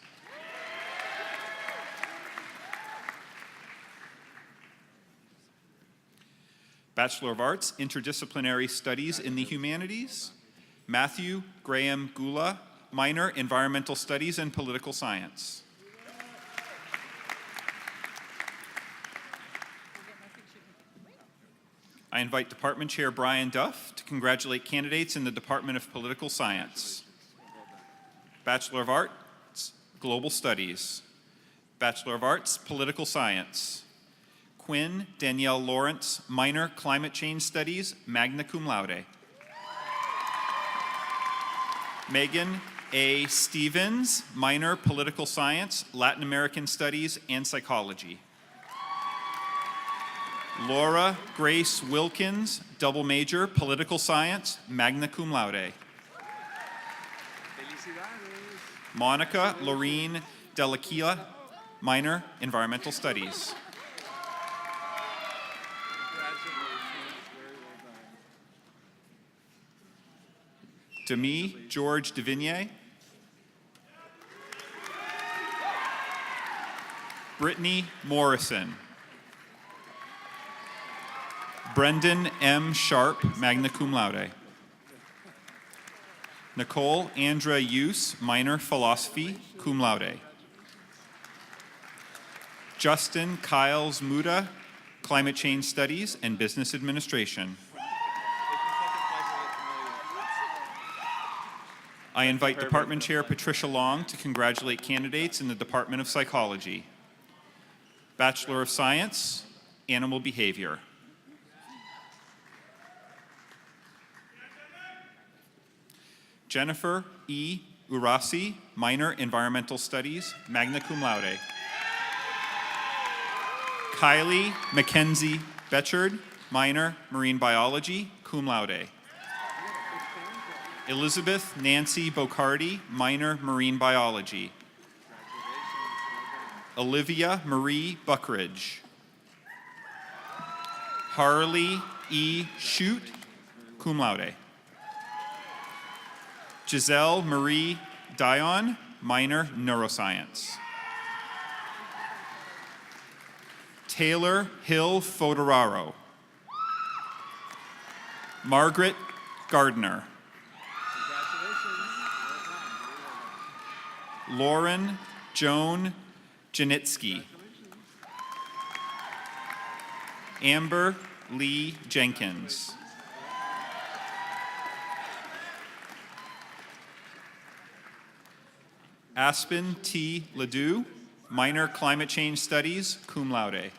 Bachelor of Arts, Interdisciplinary Studies in the Humanities. Matthew Graham Gula, minor Environmental Studies and Political Science. I invite Department Chair Brian Duff to congratulate candidates in the Department of Political Science. Bachelor of Arts, Global Studies. Bachelor of Arts, Political Science. Quinn Danielle Lawrence, minor Climate Change Studies, magna cum laude. Megan A. Stevens, minor Political Science, Latin American Studies, and Psychology. Laura Grace Wilkins, double major Political Science, magna cum laude. Monica Lorene Delaquila, minor Environmental Studies. Demi George Devigné. Brittany Morrison. Brendan M. Sharp, magna cum laude. Nicole Andra Use, minor philosophy, cum laude. Justin Kyles Muda, climate change studies and business administration. I invite Department Chair Patricia Long to congratulate candidates in the Department of Psychology. Bachelor of Science, Animal Behavior. Jennifer E. Urasi, minor Environmental Studies, magna cum laude. Kylie Mackenzie Betchard, minor Marine Biology, cum laude. Elizabeth Nancy Bocardi, minor Marine Biology. Olivia Marie Buckridge. Harley E. Shute, cum laude. Giselle Marie Dion, minor Neuroscience. Taylor Hill Foderaro. Margaret Gardner. Lauren Joan Janitsky. Amber Lee Jenkins. Aspen T. Ledoux, minor Climate Change Studies, cum laude.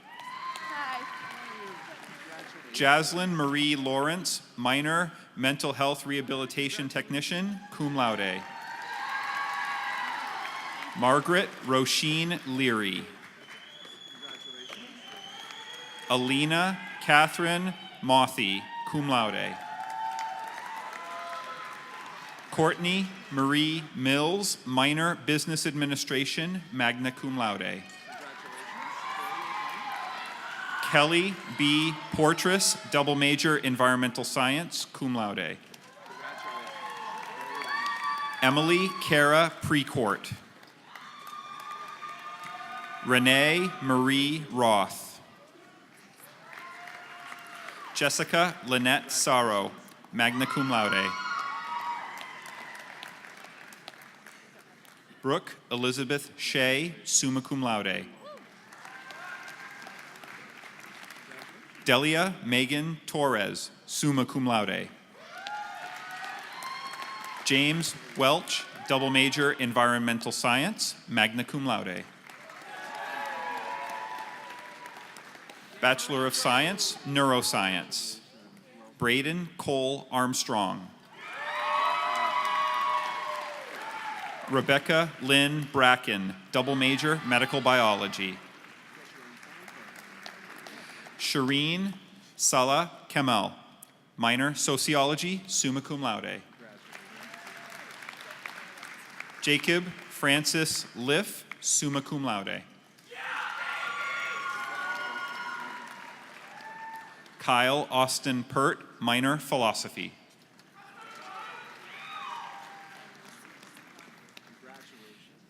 Jaslyn Marie Lawrence, minor Mental Health Rehabilitation Technician, cum laude. Margaret Roisin Leary. Alina Catherine Mothy, cum laude. Courtney Marie Mills, minor Business Administration, magna cum laude. Kelly B. Portress, double major Environmental Science, cum laude. Emily Cara Precourt. Renee Marie Roth. Jessica Lynette Saro, magna cum laude. Brooke Elizabeth Shea, summa cum laude. Delia Megan Torres, summa cum laude. James Welch, double major Environmental Science, magna cum laude. Bachelor of Science, Neuroscience. Braden Cole Armstrong. Rebecca Lynn Bracken, double major Medical Biology. Shireen Salah Kamel, minor Sociology, summa cum laude. Jacob Francis Liff, summa cum laude. Kyle Austin Pert, minor Philosophy.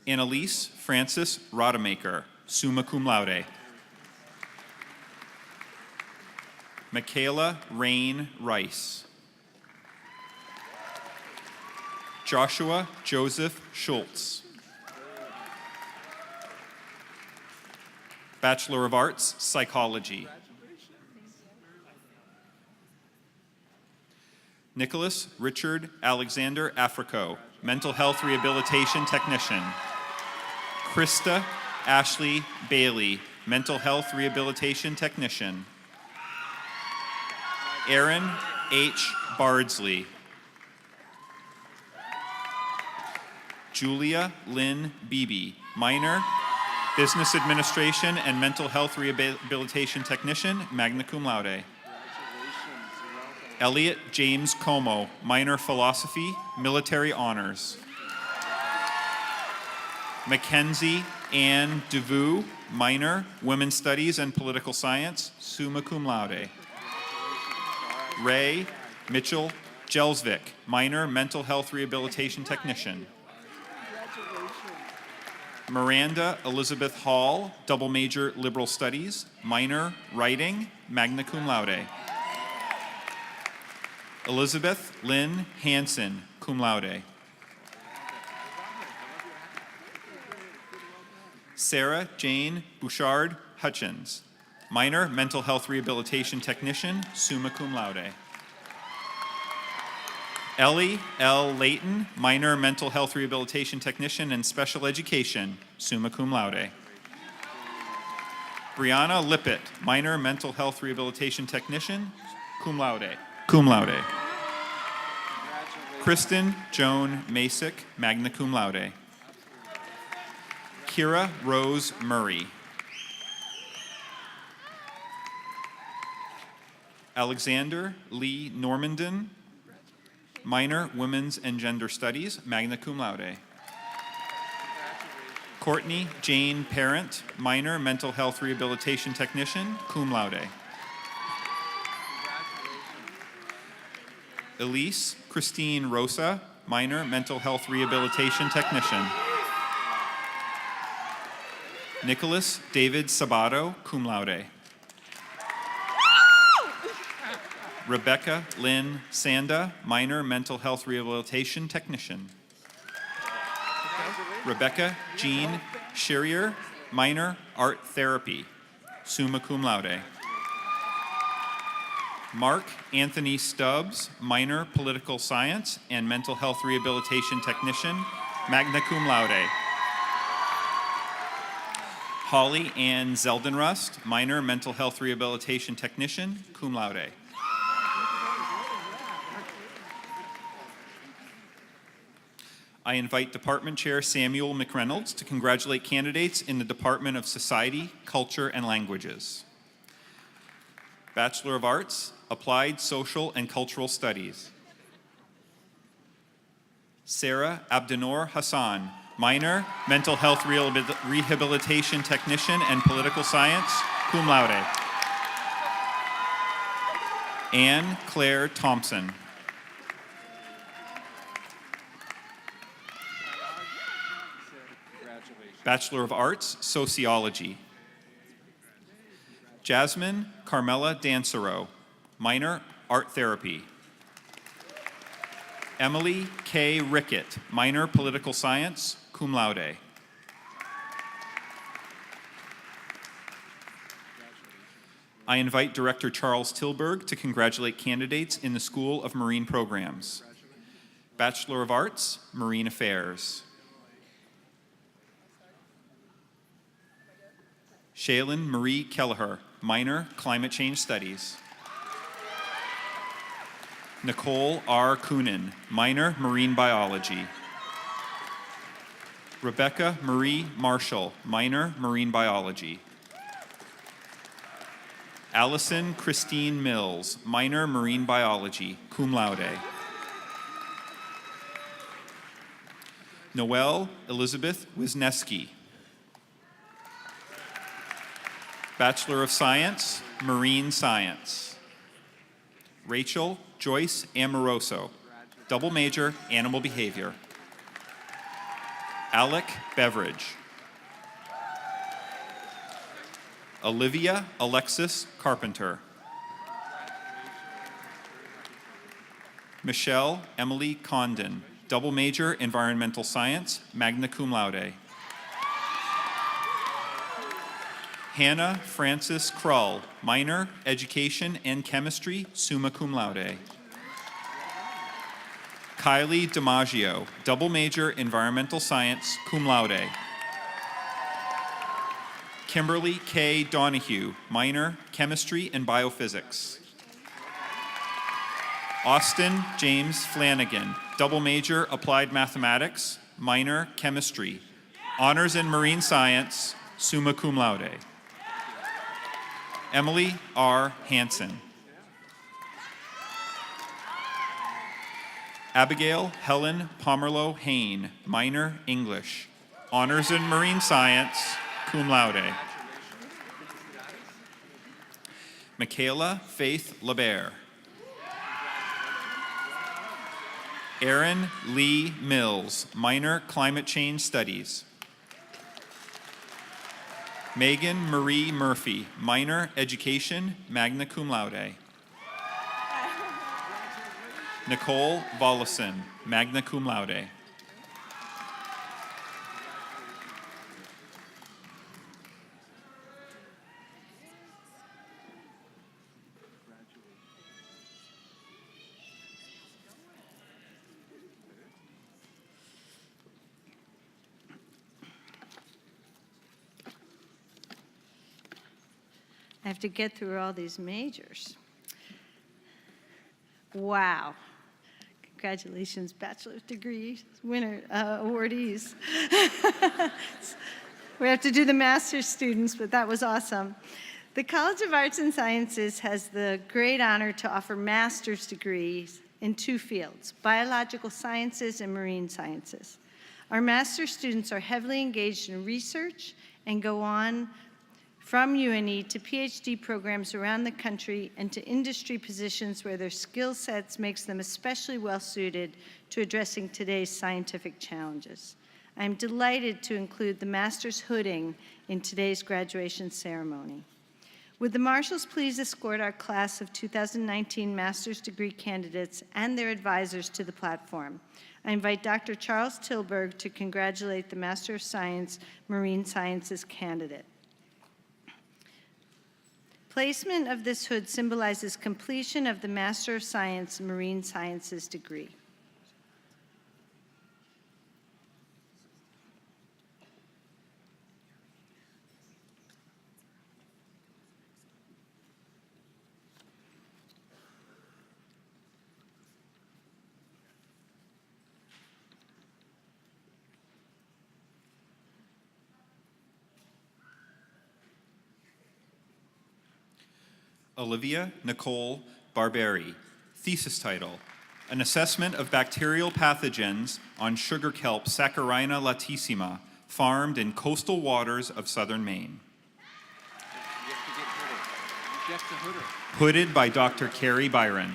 Annalise Francis Rodemaker, summa cum laude. Michaela Rain Rice. Joshua Joseph Schultz. Bachelor of Arts, Psychology. Nicholas Richard Alexander Africo, Mental Health Rehabilitation Technician. Krista Ashley Bailey, Mental Health Rehabilitation Technician. Aaron H. Bardsley. Julia Lynn Beebe, minor Business Administration and Mental Health Rehabilitation Technician, magna cum laude. Elliot James Como, minor Philosophy, Military Honors. Mackenzie Ann DeVue, minor Women's Studies and Political Science, summa cum laude. Ray Mitchell Jelsvik, minor, mental health rehabilitation technician. Miranda Elizabeth Hall, double major, liberal studies, minor, writing, magna cum laude. Elizabeth Lynn Hansen, cum laude. Sarah Jane Bouchard Hutchins, minor, mental health rehabilitation technician, summa cum laude. Ellie L. Layton, minor, mental health rehabilitation technician and special education, summa cum laude. Brianna Lippett, minor, mental health rehabilitation technician, cum laude. Cum laude. Kristen Joan Masick, magna cum laude. Kira Rose Murray. Alexander Lee Normandin, minor, women's and gender studies, magna cum laude. Courtney Jane Parent, minor, mental health rehabilitation technician, cum laude. Elise Christine Rosa, minor, mental health rehabilitation technician. Nicholas David Sabato, cum laude. Rebecca Lynn Sanda, minor, mental health rehabilitation technician. Rebecca Jean Sherrier, minor, art therapy, summa cum laude. Mark Anthony Stubbs, minor, political science and mental health rehabilitation technician, magna cum laude. Holly Ann Zeldenrust, minor, mental health rehabilitation technician, cum laude. I invite Department Chair Samuel McReynolds to congratulate candidates in the Department of Society, Culture, and Languages. Bachelor of Arts, Applied Social and Cultural Studies. Sarah Abdinor Hassan, minor, mental health rehabilitation technician and political science, cum laude. Anne Claire Thompson. Bachelor of Arts, Sociology. Jasmine Carmela Dancero, minor, art therapy. Emily K. Rickett, minor, political science, cum laude. I invite Director Charles Tilburg to congratulate candidates in the School of Marine Programs. Bachelor of Arts, Marine Affairs. Shaylin Marie Kelleher, minor, Climate Change Studies. Nicole R. Coonan, minor, Marine Biology. Rebecca Marie Marshall, minor, Marine Biology. Allison Christine Mills, minor, Marine Biology, cum laude. Noelle Elizabeth Wisniewski, Bachelor of Science, Marine Science. Rachel Joyce Amoroso, double major, Animal Behavior. Alec Beveridge. Olivia Alexis Carpenter. Michelle Emily Condon, double major, Environmental Science, magna cum laude. Hannah Frances Krull, minor, Education and Chemistry, summa cum laude. Kylie DiMaggio, double major, Environmental Science, cum laude. Kimberly K. Donahue, minor, Chemistry and Biophysics. Austin James Flanagan, double major, Applied Mathematics, minor, Chemistry. Honors in Marine Science, summa cum laude. Emily R. Hansen. Abigail Helen Pomerleau Hain, minor, English. Honors in Marine Science, cum laude. Michaela Faith LeBaire. Erin Lee Mills, minor climate change studies. Megan Marie Murphy, minor education, magna cum laude. Nicole Vollison, magna cum laude. I have to get through all these majors. Wow. Congratulations, bachelor's degree winner, awardees. We have to do the master's students, but that was awesome. The College of Arts and Sciences has the great honor to offer master's degrees in 2 fields, biological sciences and marine sciences. Our master's students are heavily engaged in research and go on from UNE to PhD programs around the country and to industry positions where their skill sets makes them especially well suited to addressing today's scientific challenges. I'm delighted to include the master's hooding in today's graduation ceremony. Would the marshals please escort our class of 2019 master's degree candidates and their advisors to the platform? I invite Dr. Charles Tilburg to congratulate the Master of Science Marine Sciences candidate. Placement of this hood symbolizes completion of the Master of Science Marine Sciences degree. Olivia Nicole Barberi, thesis title, An Assessment of Bacterial Pathogens on Sugar Kelp Saccharina latissima, farmed in coastal waters of southern Maine. Hooded by Dr. Carrie Byron.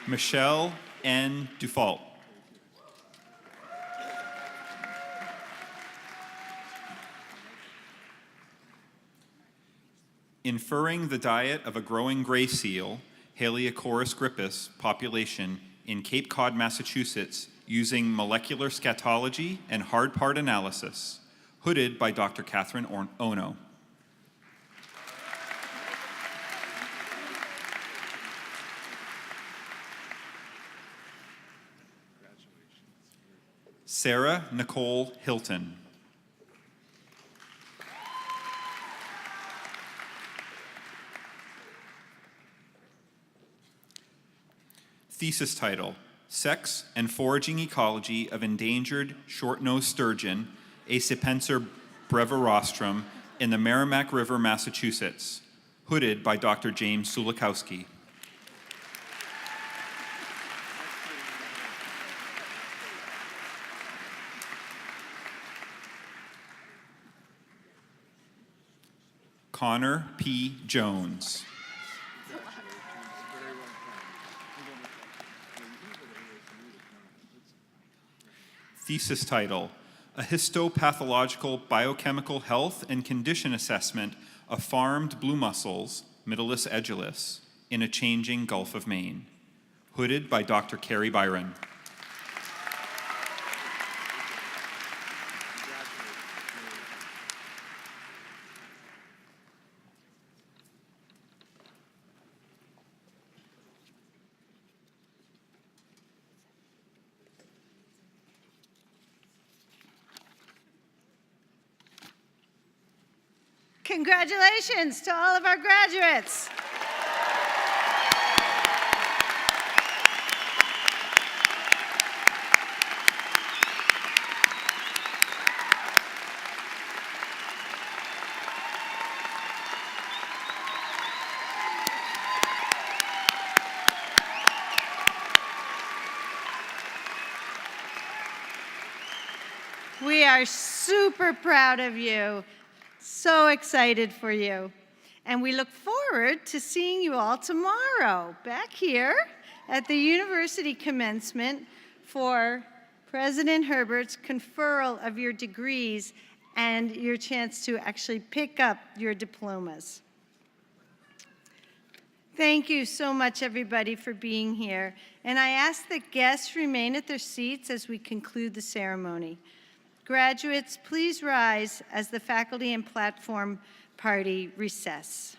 Michelle N. Dufault. Inferring the diet of a growing gray seal, Haliacorus grippus, population in Cape Cod, Massachusetts, using molecular scatology and hard part analysis. Hooded by Dr. Catherine Ono. Sarah Nicole Hilton. Thesis title, Sex and Foraging Ecology of Endangered Short-Nosed Sturgeon, Acipenser brevirostrum, in the Merrimack River, Massachusetts. Hooded by Dr. James Sulikowski. Connor P. Jones. Thesis title, A Histopathological Biochemical Health and Condition Assessment of Farmed Blue Mussels, Middleus edulis, in a Changing Gulf of Maine. Hooded by Dr. Carrie Byron. Congratulations to all of our graduates. We are super proud of you. So excited for you. And we look forward to seeing you all tomorrow back here at the university commencement for President Herbert's conferral of your degrees and your chance to actually pick up your diplomas. Thank you so much, everybody, for being here. And I ask that guests remain at their seats as we conclude the ceremony. Graduates, please rise as the faculty and platform party recess.